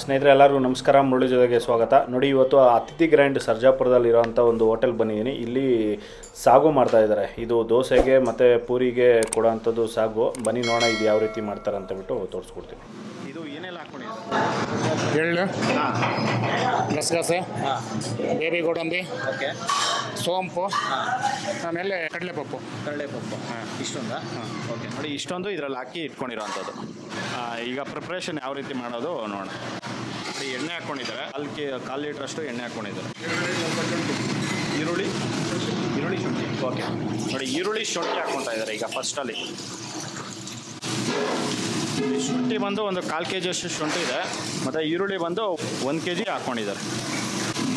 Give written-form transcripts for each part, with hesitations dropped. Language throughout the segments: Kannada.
ಸ್ನೇಹಿತರೆ ಎಲ್ಲರಿಗೂ ನಮಸ್ಕಾರ. ಮುರಳಿ ಜೊತೆಗೆ ಸ್ವಾಗತ. ನೋಡಿ, ಇವತ್ತು ಅತಿಥಿ ಗ್ರ್ಯಾಂಡ್ ಸರ್ಜಾಪುರದಲ್ಲಿರೋಂಥ ಒಂದು ಹೋಟೆಲ್ ಬಂದಿದ್ದೀನಿ. ಇಲ್ಲಿ ಸಾಗು ಮಾಡ್ತಾ ಇದ್ದಾರೆ. ಇದು ದೋಸೆಗೆ ಮತ್ತು ಪೂರಿಗೆ ಕೊಡೋವಂಥದ್ದು ಸಾಗು. ಬನ್ನಿ ನೋಡೋಣ ಇದು ಯಾವ ರೀತಿ ಮಾಡ್ತಾರೆ ಅಂತ ಬಿಟ್ಟು ತೋರಿಸ್ಕೊಡ್ತೀನಿ. ಇದು ಏನೆಲ್ಲ ಹಾಕ್ಕೊಂಡಿದ್ದಾರೆ? ಎಳ್ಳು, ಗಸಗಸೆ, ಬೇಬಿ ಗೋಡಂಬಿ, ಓಕೆ, ಸೋಂಪು, ಆಮೇಲೆ ಕಡಲೆಪಪ್ಪು. ಇಷ್ಟೊಂದಾ? ಓಕೆ, ನೋಡಿ ಇಷ್ಟೊಂದು ಇದರಲ್ಲಿ ಹಾಕಿ ಇಟ್ಕೊಂಡಿರೋವಂಥದ್ದು. ಈಗ ಪ್ರಿಪ್ರೇಷನ್ ಯಾವ ರೀತಿ ಮಾಡೋದು ನೋಡೋಣ. ನೋಡಿ, ಎಣ್ಣೆ ಹಾಕ್ಕೊಂಡಿದ್ದಾರೆ. ಕಾಲು ಲೀಟ್ರಷ್ಟು ಎಣ್ಣೆ ಹಾಕ್ಕೊಂಡಿದ್ದಾರೆ. ಈರುಳ್ಳಿ ಶುಂಠಿ. ಓಕೆ, ನೋಡಿ ಈರುಳ್ಳಿ ಶುಂಠಿ ಹಾಕ್ಕೊತಾ ಇದ್ದಾರೆ. ಈಗ ಫಸ್ಟಲ್ಲಿ ಶುಂಠಿ ಬಂದು ಒಂದು 1/4 kg ಅಷ್ಟು ಶುಂಠಿ ಇದೆ, ಮತ್ತು ಈರುಳ್ಳಿ ಬಂದು 1 kg ಹಾಕ್ಕೊಂಡಿದ್ದಾರೆ.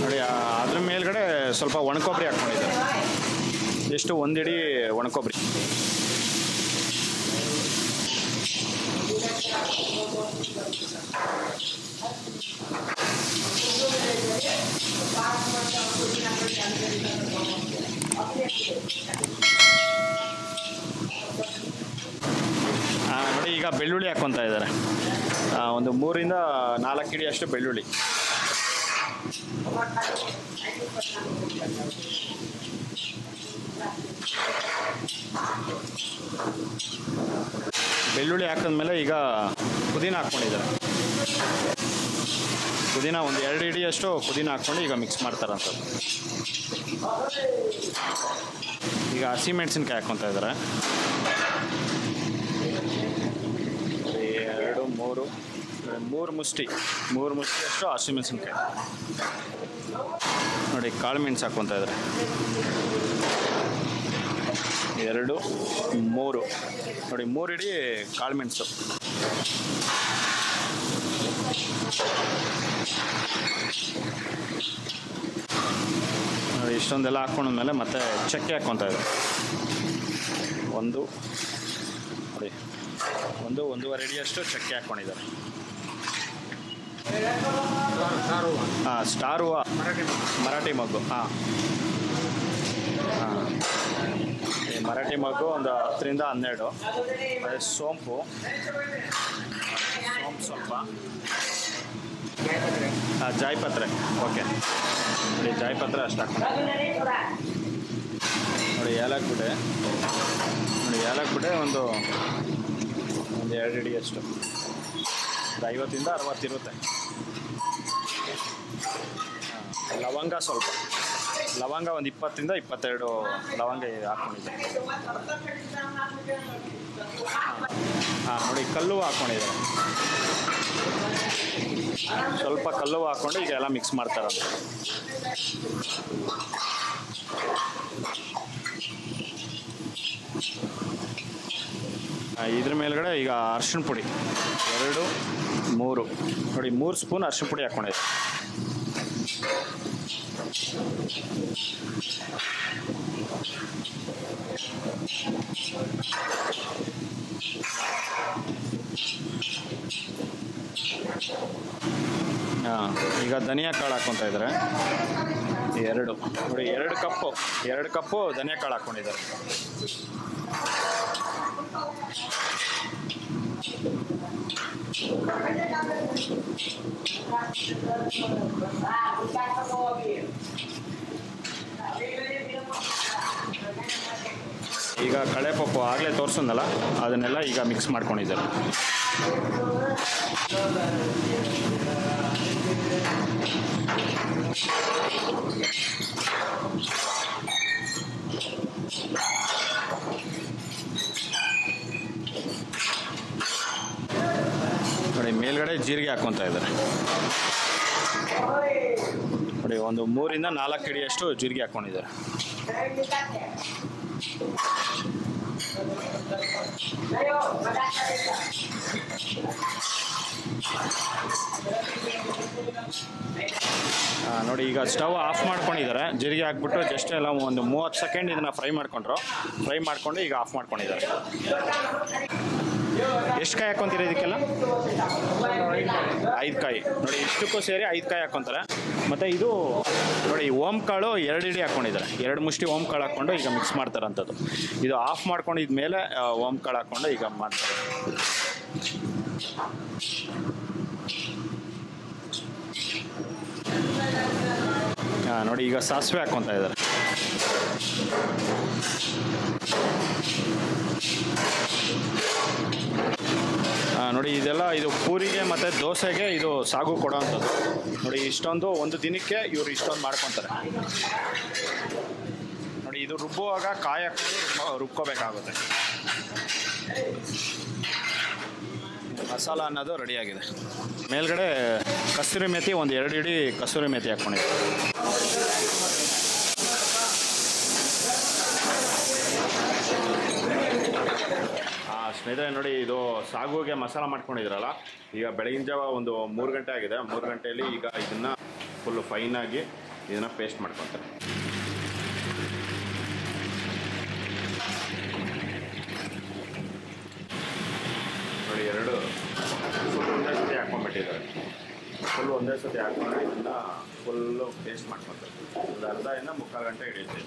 ನೋಡಿ, ಅದ್ರ ಮೇಲ್ಗಡೆ ಸ್ವಲ್ಪ ಒಣಕೊಬ್ಬರಿ ಹಾಕ್ಕೊಂಡಿದ್ದಾರೆ. ಎಷ್ಟು? 1 ಹಿಡಿ ಒಣಕೊಬ್ಬರಿ. ನೋಡಿ, ಈಗ ಬೆಳ್ಳುಳ್ಳಿ ಹಾಕ್ಕೊತಾ ಇದ್ದಾರೆ. ಒಂದು 3 ರಿಂದ 4 ಹಿಡಿ ಅಷ್ಟು ಬೆಳ್ಳುಳ್ಳಿ. ಬೆಳ್ಳುಳ್ಳಿ ಹಾಕಿದ್ಮೇಲೆ ಈಗ ಪುದೀನ ಹಾಕ್ಕೊಂಡಿದ್ದಾರೆ. ಪುದೀನ ಒಂದು 2 ಹಿಡಿಯಷ್ಟು ಪುದೀನ ಹಾಕ್ಕೊಂಡು ಈಗ ಮಿಕ್ಸ್ ಮಾಡ್ತಾರಂಥದ್ದು. ಈಗ ಹಸಿಮೆಣಸಿನ್ಕಾಯಿ ಹಾಕ್ಕೊತಾ ಇದ್ದಾರೆ. 3 ಮುಷ್ಟಿ ಅಷ್ಟು ಹಸಿಮೆಣಸಿನ್ಕಾಯಿ. ನೋಡಿ, ಕಾಳು ಮೆಣಸು ಹಾಕ್ಕೊತಾ ಇದ್ದಾರೆ. 2, 3. ನೋಡಿ, 3 ಹಿಡಿ ಕಾಳು ಮೆಣಸು. ನೋಡಿ, ಇಷ್ಟೊಂದೆಲ್ಲ ಹಾಕ್ಕೊಂಡ್ಮೇಲೆ ಮತ್ತೆ ಚಕ್ಕೆ ಹಾಕ್ಕೊತಾ ಇದ್ದಾರೆ. 1, ನೋಡಿ 1-1.5 ಹಿಡಿಯಷ್ಟು ಚಕ್ಕೆ ಹಾಕ್ಕೊಂಡಿದ್ದಾರೆ. ಸ್ಟಾರ್ ಹೂವು, ಮರಾಠಿ ಮೊಗ್ಗು. ಮರಾಠಿ ಮೊಗ್ಗು ಒಂದು 10 ರಿಂದ 12. ಅದೇ ಸೋಂಪು ಸ್ವಲ್ಪ, ಜಾಯಿಪತ್ರೆ. ಓಕೆ, ನೋಡಿ ಜಾಯಿಪತ್ರೆ ಅಷ್ಟು ಹಾಕ್ಕೊಂಡು. ನೋಡಿ, ಏಲಕ್ಬಿಟ್ಟೆ ಒಂದು 2 ಹಿಡಿಯಷ್ಟು. 50 ರಿಂದ 60 ಇರುತ್ತೆ. ಲವಂಗ ಸ್ವಲ್ಪ, ಲವಂಗ ಒಂದು 20 ರಿಂದ 22 ಲವಂಗ ಹಾಕ್ಕೊಂಡಿದ್ದಾರೆ. ನೋಡಿ, ಕಲ್ಲು ಹಾಕ್ಕೊಂಡಿದ್ದಾರೆ. ಸ್ವಲ್ಪ ಕಲ್ಲು ಹಾಕ್ಕೊಂಡು ಈಗ ಎಲ್ಲ ಮಿಕ್ಸ್ ಮಾಡ್ತಾರೆ. ಇದ್ರ ಮೇಲ್ಗಡೆ ಈಗ ಅರಿಶಿಣ ಪುಡಿ 2, 3. ನೋಡಿ, 3 ಸ್ಪೂನ್ ಅರಿಶಿಣ ಪುಡಿ ಹಾಕ್ಕೊಂಡಿದ್ದಾರೆ. ಈಗ ಧನಿಯಾ ಕಾಳು ಹಾಕ್ಕೊತಾ ಇದ್ದಾರೆ. 2. ನೋಡಿ, 2 ಕಪ್ಪು ಧನಿಯಾ ಕಾಳು ಹಾಕ್ಕೊಂಡಿದ್ದಾರೆ. ಈಗ ಕಡಲೆಪಪ್ಪು ಆಗಲೇ ತೋರಿಸೋದಲ್ಲ, ಅದನ್ನೆಲ್ಲ ಈಗ ಮಿಕ್ಸ್ ಮಾಡ್ಕೊಂಡಿದ್ದಾರೆ. ನೋಡಿ, ಮೇಲ್ಗಡೆ ಜೀರಿಗೆ ಹಾಕ್ಕೊತಾ ಇದ್ದಾರೆ. ನೋಡಿ, ಒಂದು 3 ರಿಂದ 4 ಹಿಡಿಯಷ್ಟು ಜೀರಿಗೆ ಹಾಕ್ಕೊಂಡಿದ್ದಾರೆ. ನೋಡಿ, ಈಗ ಸ್ಟವ್ ಆಫ್ ಮಾಡ್ಕೊಂಡಿದ್ದಾರೆ. ಜೀರಿಗೆ ಹಾಕ್ಬಿಟ್ಟು ಜಸ್ಟ್ ಎಲ್ಲ ಒಂದು 30 ಸೆಕೆಂಡ್ ಇದನ್ನು ಫ್ರೈ ಮಾಡ್ಕೊಂಡು ಈಗ ಆಫ್ ಮಾಡ್ಕೊಂಡಿದ್ದಾರೆ. ಎಷ್ಟು ಕಾಯಿ ಹಾಕ್ಕೊಂತೀರಿ ಇದಕ್ಕೆಲ್ಲ? 5 ಕಾಯಿ. ನೋಡಿ, ಇಷ್ಟಕ್ಕೂ ಸೇರಿ 5 ಕಾಯಿ ಹಾಕ್ಕೊಂತಾರೆ. ಮತ್ತು ಇದು ನೋಡಿ, ಓಮ್ ಕಾಳು 2 ಹಿಡಿ ಹಾಕ್ಕೊಂಡಿದ್ದಾರೆ. 2 ಮುಷ್ಟಿ ಓಮ್ ಕಾಳು ಹಾಕ್ಕೊಂಡು ಈಗ ಮಿಕ್ಸ್ ಮಾಡ್ತಾರಂಥದ್ದು. ಇದು ಆಫ್ ಮಾಡ್ಕೊಂಡಿದ್ಮೇಲೆ ಓಮ್ ಕಾಳು ಹಾಕ್ಕೊಂಡು ಈಗ ಮಾಡ್ತಾರೆ. ನೋಡಿ ಈಗ ಸಾಸಿವೆ ಹಾಕ್ಕೊತಾ ಇದ್ದಾರೆ. ನೋಡಿ ಇದೆಲ್ಲ ಇದು ಪೂರಿಗೆ ಮತ್ತು ದೋಸೆಗೆ ಇದು ಸಾಗು ಕೊಡೋವಂಥದ್ದು. ನೋಡಿ ಇಷ್ಟೊಂದು ಒಂದು ದಿನಕ್ಕೆ ಇವರು ಇಷ್ಟೊಂದು ಮಾಡ್ಕೊತಾರೆ. ನೋಡಿ ಇದು ರುಬ್ಬುವಾಗ ಕಾಯಿ ಹಾಕೊಂಡು ರುಬ್ಕೋಬೇಕಾಗುತ್ತೆ. ಮಸಾಲ ಅನ್ನೋದು ರೆಡಿಯಾಗಿದೆ. ಮೇಲ್ಗಡೆ ಕಸೂರಿ ಮೇಥಿ ಒಂದು 2 ಹಿಡಿ ಕಸೂರಿ ಮೇಥಿ ಹಾಕ್ಕೊಂಡಿದ್ದೆ. ಸ್ನೇಹಿತರೆ ನೋಡಿ ಇದು ಸಾಗುಗೆ ಮಸಾಲ ಮಾಡ್ಕೊಂಡಿದ್ರಲ್ಲ, ಈಗ ಬೆಳಗಿನ ಜಾವ ಒಂದು 3 ಗಂಟೆ ಆಗಿದೆ. 3 ಗಂಟೆಯಲ್ಲಿ ಈಗ ಇದನ್ನು ಫುಲ್ಲು ಫೈನಾಗಿ ಇದನ್ನು ಪೇಸ್ಟ್ ಮಾಡ್ಕೊತಾರೆ. ನೋಡಿ 2 ಫುಲ್ ಒಂದೇ ಸತಿ ಹಾಕ್ಕೊಂಡ್ಬಿಟ್ಟಿದ್ದಾರೆ. ಫುಲ್ ಒಂದೇ ಸತಿ ಹಾಕ್ಕೊಂಡು ಇದನ್ನು ಫುಲ್ಲು ಪೇಸ್ಟ್ ಮಾಡ್ಕೊತಾರೆ. ಒಂದು ಅರ್ಧದಿಂದ 3/4 ಗಂಟೆ ಹಿಡಿಯುತ್ತೆ.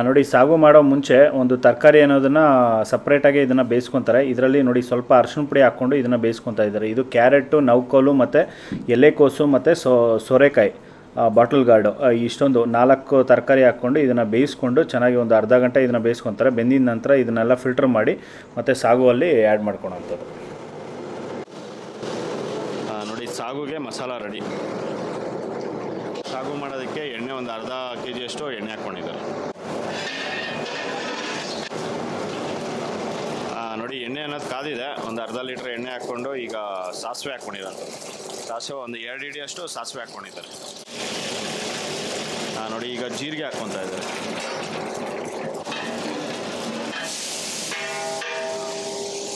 ನೋಡಿ ಸಾಗು ಮಾಡೋ ಮುಂಚೆ ಒಂದು ತರಕಾರಿ ಅನ್ನೋದನ್ನು ಸಪ್ರೇಟಾಗಿ ಇದನ್ನು ಬೇಯಿಸ್ಕೊತಾರೆ. ಇದರಲ್ಲಿ ನೋಡಿ ಸ್ವಲ್ಪ ಅರಿಶಿಣ ಪುಡಿ ಹಾಕ್ಕೊಂಡು ಇದನ್ನು ಬೇಯಿಸ್ಕೊತಾ ಇದ್ದಾರೆ. ಇದು ಕ್ಯಾರೆಟು, ನೌಕೋಲು ಮತ್ತು ಎಲೆಕೋಸು ಮತ್ತು ಸೋರೆಕಾಯಿ, ಬಾಟಲ್ ಗಾರ್ಡು, ಇಷ್ಟೊಂದು 4 ತರಕಾರಿ ಹಾಕ್ಕೊಂಡು ಇದನ್ನು ಬೇಯಿಸ್ಕೊಂಡು ಚೆನ್ನಾಗಿ ಒಂದು ಅರ್ಧ ಗಂಟೆ ಇದನ್ನು ಬೇಯಿಸ್ಕೊತಾರೆ. ಬೆಂದಿದ ನಂತರ ಇದನ್ನೆಲ್ಲ ಫಿಲ್ಟರ್ ಮಾಡಿ ಮತ್ತು ಸಾಗುವಲ್ಲಿ ಆ್ಯಡ್ ಮಾಡ್ಕೊಳೋಂಥದ್ದು. ನೋಡಿ ಸಾಗುಗೆ ಮಸಾಲ ರೆಡಿ. ಸಾಗು ಮಾಡೋದಕ್ಕೆ ಎಣ್ಣೆ ಒಂದು ಅರ್ಧ kg ಅಷ್ಟು ಎಣ್ಣೆ ಹಾಕ್ಕೊಂಡಿದ್ದಾರೆ. ನೋಡಿ ಎಣ್ಣೆ ಅನ್ನೋದು ಕಾದಿದೆ. ಒಂದು ಅರ್ಧ ಲೀಟ್ರ್ ಎಣ್ಣೆ ಹಾಕ್ಕೊಂಡು ಈಗ ಸಾಸಿವೆ ಹಾಕ್ಕೊಂಡಿರೋದು. ಸಾಸಿವೆ ಒಂದು 2 ಹಿಡಿಯಷ್ಟು ಸಾಸಿವೆ ಹಾಕ್ಕೊಂಡಿದ್ದಾರೆ. ನೋಡಿ ಈಗ ಜೀರಿಗೆ ಹಾಕ್ಕೊತಾ ಇದ್ದಾರೆ.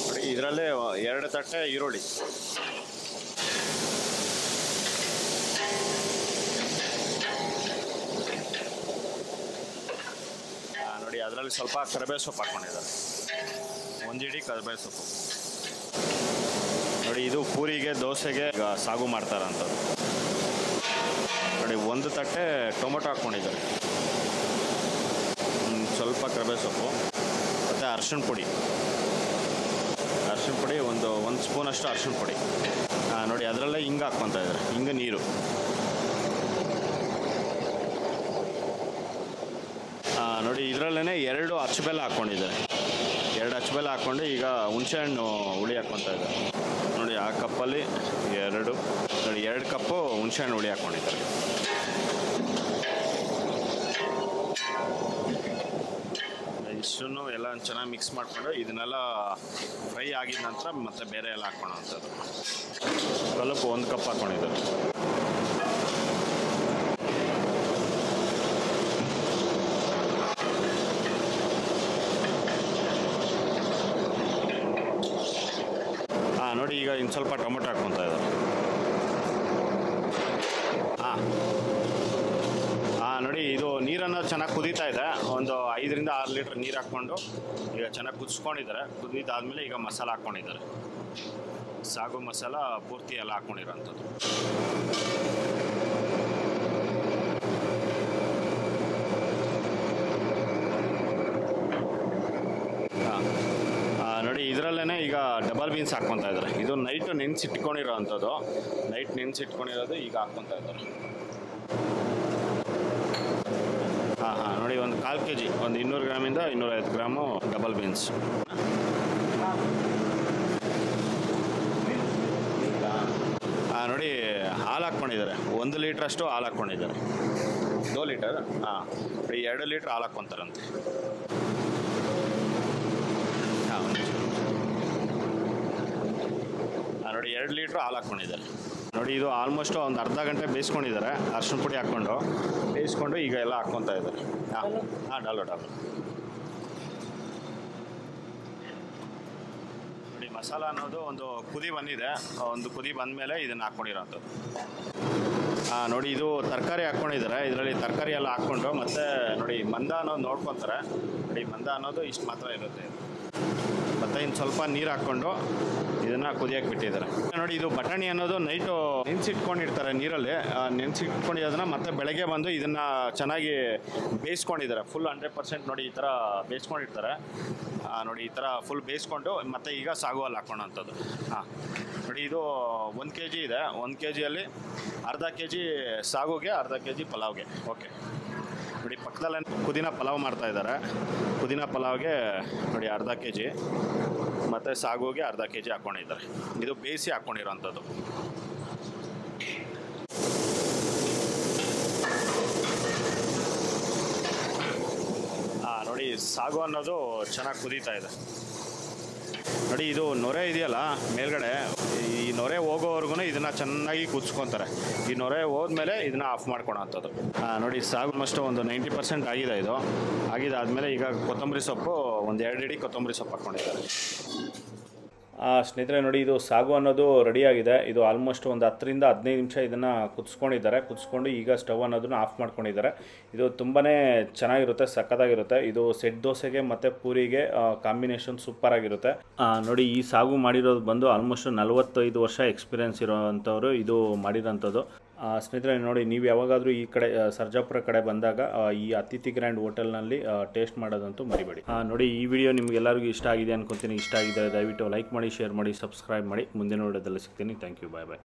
ನೋಡಿ ಇದರಲ್ಲೇ 2 ತಟ್ಟೆ ಈರುಳ್ಳಿ. ನೋಡಿ ಅದರಲ್ಲಿ ಸ್ವಲ್ಪ ಕರಿಬೇವು ಸೊಪ್ಪು ಹಾಕ್ಕೊಂಡಿದ್ದಾರೆ. 1 ಹಿಡಿ ಕರಿಬೇವು ಸೊಪ್ಪು. ನೋಡಿ ಇದು ಪೂರಿಗೆ ದೋಸೆಗೆ ಈಗ ಸಾಗು ಮಾಡ್ತಾರಂಥದ್ದು. ನೋಡಿ 1 ತಟ್ಟೆ ಟೊಮೊಟೊ ಹಾಕ್ಕೊಂಡಿದ್ದಾರೆ. ಸ್ವಲ್ಪ ಕರಿಬೇವು ಸೊಪ್ಪು ಮತ್ತು ಅರಿಶಿಣ ಪುಡಿ. ಒಂದು ಸ್ಪೂನಷ್ಟು ಅರಿಶಿಣ ಪುಡಿ. ನೋಡಿ ಅದರಲ್ಲೇ ಹಿಂಗೆ ಹಾಕ್ಕೊತಾ ಇದ್ದಾರೆ. ಹಿಂಗೆ ನೀರು. ನೋಡಿ ಇದರಲ್ಲೇ 2 ಅಚ್ಚಬೆಲ್ಲ ಹಾಕ್ಕೊಂಡಿದ್ದಾರೆ. 2 ಅಚ್ಚಬೆಲ್ಲ ಹಾಕ್ಕೊಂಡು ಈಗ ಹುಣಸೆಹಣ್ಣು ಹುಳಿ ಹಾಕ್ಕೊತಾ ಇದ್ದಾರೆ. ನೋಡಿ ಆ ಕಪ್ಪಲ್ಲಿ 2 ನೋಡಿ 2 ಕಪ್ಪು ಹುಣಸೆಹಣ್ಣು ಹುಳಿ ಹಾಕ್ಕೊಂಡಿದ್ದಾರೆ. ಇಷ್ಟನ್ನು ಎಲ್ಲ ಚೆನ್ನಾಗಿ ಮಿಕ್ಸ್ ಮಾಡಿಕೊಂಡು ಇದನ್ನೆಲ್ಲ ಫ್ರೈ ಆಗಿದ ನಂತರ ಮತ್ತೆ ಬೇರೆ ಎಲ್ಲ ಹಾಕ್ಕೊಳ್ಳೋವಂಥದ್ದು. ಸ್ವಲ್ಪ 1 ಕಪ್ ಹಾಕ್ಕೊಂಡಿದ್ದಾರೆ. ನೋಡಿ ಈಗ ಇನ್ನು ಸ್ವಲ್ಪ ಟೊಮೊಟೊ ಹಾಕ್ಕೊತಾ ಇದ್ದಾರೆ. ನೋಡಿ ಇದು ನೀರನ್ನು ಚೆನ್ನಾಗಿ ಕುದೀತಾ ಇದೆ. ಒಂದು 5 ರಿಂದ 6 ಲೀಟ್ರ್ ನೀರು ಹಾಕ್ಕೊಂಡು ಈಗ ಚೆನ್ನಾಗಿ ಕುದಿಸ್ಕೊಂಡಿದ್ದಾರೆ. ಕುದಿದಾದ್ಮೇಲೆ ಈಗ ಮಸಾಲ ಹಾಕ್ಕೊಂಡಿದ್ದಾರೆ. ಸಾಗು ಮಸಾಲ ಪೂರ್ತಿ ಎಲ್ಲ ಹಾಕ್ಕೊಂಡಿರೋಂಥದ್ದು. ನೋಡಿ ಇದರಲ್ಲೇ ಈಗ ಡಬಲ್ ಬೀನ್ಸ್ ಹಾಕ್ಕೊತಾ ಇದ್ದಾರೆ. ಇದು ನೈಟ್ ನೆನೆಸಿಟ್ಕೊಂಡಿರೋ ಅಂಥದ್ದು. ನೈಟ್ ನೆನೆಸಿಟ್ಕೊಂಡಿರೋದು ಈಗ ಹಾಕ್ಕೊತಾ ಇದ್ದಾರೆ. ನೋಡಿ ಒಂದು 1/4 kg, ಒಂದು 200 ಗ್ರಾಮಿಂದ 250 ಗ್ರಾಮು ಡಬಲ್ ಬೀನ್ಸ್. ನೋಡಿ ಹಾಲು ಹಾಕ್ಕೊಂಡಿದ್ದಾರೆ. 1 ಲೀಟ್ರಷ್ಟು ಹಾಲು ಹಾಕ್ಕೊಂಡಿದ್ದಾರೆ. 2 ಲೀಟರ್ 2 ಲೀಟ್ರ್ ಹಾಲು ಹಾಕ್ಕೊತಾರಂತೆ. ನೋಡಿ 2 ಲೀಟ್ರ್ ಹಾಲು ಹಾಕ್ಕೊಂಡಿದ್ದಾರೆ. ನೋಡಿ ಇದು ಆಲ್ಮೋಸ್ಟ್ ಒಂದು ಅರ್ಧ ಗಂಟೆ ಬೇಯಿಸ್ಕೊಂಡಿದ್ದಾರೆ. ಅರಿಶಿಣ ಪುಡಿ ಹಾಕ್ಕೊಂಡು ಬೇಯಿಸ್ಕೊಂಡು ಈಗ ಎಲ್ಲ ಹಾಕ್ಕೊತಾ ಇದ್ದಾರೆ. ಡಾಲು. ನೋಡಿ ಮಸಾಲ ಅನ್ನೋದು ಒಂದು ಕುದಿ ಬಂದಿದೆ. ಒಂದು ಕುದಿ ಬಂದಮೇಲೆ ಇದನ್ನು ಹಾಕ್ಕೊಂಡಿರೋಂಥದ್ದು. ನೋಡಿ ಇದು ತರಕಾರಿ ಹಾಕ್ಕೊಂಡಿದ್ದಾರೆ. ಇದರಲ್ಲಿ ತರಕಾರಿ ಎಲ್ಲ ಹಾಕ್ಕೊಂಡು ಮತ್ತೆ ನೋಡಿ ಮಂದ ಅನ್ನೋದು ನೋಡ್ಕೊತಾರೆ. ನೋಡಿ ಮಂದ ಅನ್ನೋದು ಇಷ್ಟು ಮಾತ್ರ ಇರುತ್ತೆ. ಮತ್ತು ಇನ್ನು ಸ್ವಲ್ಪ ನೀರು ಹಾಕ್ಕೊಂಡು ಇದನ್ನು ಕುದಿಯೋಕ್ಕೆ ಬಿಟ್ಟಿದ್ದಾರೆ. ನೋಡಿ ಇದು ಬಟಾಣಿ ಅನ್ನೋದು ನೈಟು ನೆನೆಸಿಟ್ಕೊಂಡಿರ್ತಾರೆ ನೀರಲ್ಲಿ, ನೆನೆಸಿಟ್ಕೊಂಡಿರೋದನ್ನ ಮತ್ತೆ ಬೆಳಗ್ಗೆ ಬಂದು ಇದನ್ನು ಚೆನ್ನಾಗಿ ಬೇಯಿಸ್ಕೊಂಡಿದ್ದಾರೆ. ಫುಲ್ 100% ನೋಡಿ ಈ ಥರ ಬೇಯಿಸ್ಕೊಂಡಿರ್ತಾರೆ. ನೋಡಿ ಈ ಥರ ಫುಲ್ ಬೇಯಿಸ್ಕೊಂಡು ಮತ್ತೆ ಈಗ ಸಾಗುವಲ್ಲಿ ಹಾಕೋಣಂಥದ್ದು. ನೋಡಿ ಇದು 1 kg ಇದೆ. 1 kgಯಲ್ಲಿ ಅರ್ಧ kg ಸಾಗುಗೆ, ಅರ್ಧ kg ಪಲಾವ್ಗೆ. ಓಕೆ, ನೋಡಿ ಪಕ್ಕದಲ್ಲೇ ಪುದೀನ ಪಲಾವ್ ಮಾಡ್ತಾ ಇದ್ದಾರೆ. ಪುದೀನ ಪಲಾವ್ಗೆ ನೋಡಿ ಅರ್ಧ kg ಮತ್ತು ಸಾಗುಗೆ ಅರ್ಧ kg ಹಾಕ್ಕೊಂಡಿದ್ದಾರೆ. ಇದು ಬೇಯಿಸಿ ಹಾಕ್ಕೊಂಡಿರೋಂಥದ್ದು. ನೋಡಿ ಸಾಗು ಅನ್ನೋದು ಚೆನ್ನಾಗಿ ಕುದೀತಾ ಇದೆ. ನೋಡಿ ಇದು ನೊರೆ ಇದೆಯಲ್ಲ ಮೇಲ್ಗಡೆ, ಈ ನೊರೆ ಹೋಗೋವರೆಗೂ ಇದನ್ನು ಚೆನ್ನಾಗಿ ಕುದಿಸ್ಕೊತಾರೆ. ಈ ನೊರೆ ಹೋದ್ಮೇಲೆ ಇದನ್ನು ಆಫ್ ಮಾಡ್ಕೊಳೋಂಥದ್ದು. ನೋಡಿ ಸಾಗು ಮಸ್ಟು ಒಂದು 90% ಆಗಿದೆ. ಇದು ಆಗಿದಾದಮೇಲೆ ಈಗ ಕೊತ್ತಂಬರಿ ಸೊಪ್ಪು ಒಂದು 2 ಹಿಡಿ ಕೊತ್ತಂಬರಿ ಸೊಪ್ಪು ಹಾಕ್ಕೊಂಡಿದ್ದಾರೆ. ಸ್ನೇಹಿತರೆ ನೋಡಿ ಇದು ಸಾಗು ಅನ್ನೋದು ರೆಡಿಯಾಗಿದೆ. ಇದು ಆಲ್ಮೋಸ್ಟ್ ಒಂದು 10 ರಿಂದ 15 ನಿಮಿಷ ಇದನ್ನು ಕುದಿಸ್ಕೊಂಡಿದ್ದಾರೆ. ಕುದಿಸ್ಕೊಂಡು ಈಗ ಸ್ಟವ್ ಅನ್ನೋದನ್ನು ಆಫ್ ಮಾಡ್ಕೊಂಡಿದ್ದಾರೆ. ಇದು ತುಂಬಾ ಚೆನ್ನಾಗಿರುತ್ತೆ, ಸಖತ್ತಾಗಿರುತ್ತೆ. ಇದು ಸೆಟ್ ದೋಸೆಗೆ ಮತ್ತು ಪೂರಿಗೆ ಕಾಂಬಿನೇಷನ್ ಸೂಪರ್ ಆಗಿರುತ್ತೆ. ನೋಡಿ ಈ ಸಾಗು ಮಾಡಿರೋದು ಬಂದು ಆಲ್ಮೋಸ್ಟ್ 45 ವರ್ಷ ಎಕ್ಸ್ಪೀರಿಯೆನ್ಸ್ ಇರೋವಂಥವ್ರು ಇದು ಮಾಡಿರೋಂಥದ್ದು. ಸ್ನೇಹಿತರೆ ನೋಡಿ ನೀವು ಯಾವಾಗಾದರೂ ಈ ಕಡೆ ಸರ್ಜಾಪುರ ಕಡೆ ಬಂದಾಗ ಈ ಅತಿಥಿ ಗ್ರ್ಯಾಂಡ್ ಹೋಟೆಲ್ನಲ್ಲಿ ಟೇಸ್ಟ್ ಮಾಡೋದಂತೂ ಮರಿಬೇಡಿ. ನೋಡಿ ಈ ವಿಡಿಯೋ ನಿಮಗೆಲ್ಲರಿಗೂ ಇಷ್ಟ ಆಗಿದೆ ಅನ್ಕೊತೀನಿ. ಇಷ್ಟ ಆಗಿದೆ ದಯವಿಟ್ಟು ಲೈಕ್ ಮಾಡಿ, ಶೇರ್ ಮಾಡಿ, ಸಬ್ಸ್ಕ್ರೈಬ್ ಮಾಡಿ. ಮುಂದಿನ ವಿಡಿಯೋದಲ್ಲಿ ಸಿಗ್ತೀನಿ. Thank you, bye bye.